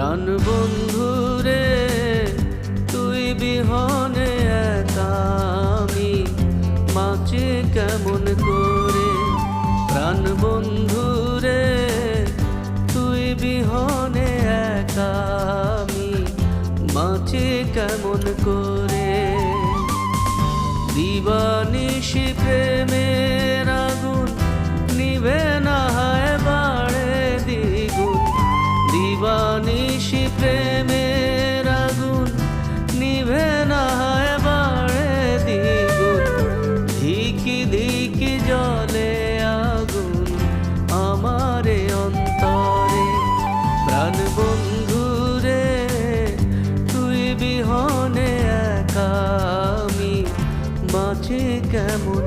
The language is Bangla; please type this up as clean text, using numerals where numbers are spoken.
প্রাণ বন্ধুরে তুই বিহনে একা আমি বাঁচি কেমন করে। প্রাণ বন্ধুরে তুই বিহনে একা আমি বাঁচি কেমন করে। দিবানিশি প্রেমের আগুন নিভে না হয় বাড়ে দ্বিগুণ। দিবানিশি প্রেমের আগুন নিভে না হয় বাড়ে দ্বিগুণ। ধিকি ধিকি জলে আগুন আমারে অন্তরে। প্রাণ বন্ধুরে তুই বিহনে একা আমি বাঁচি কেমন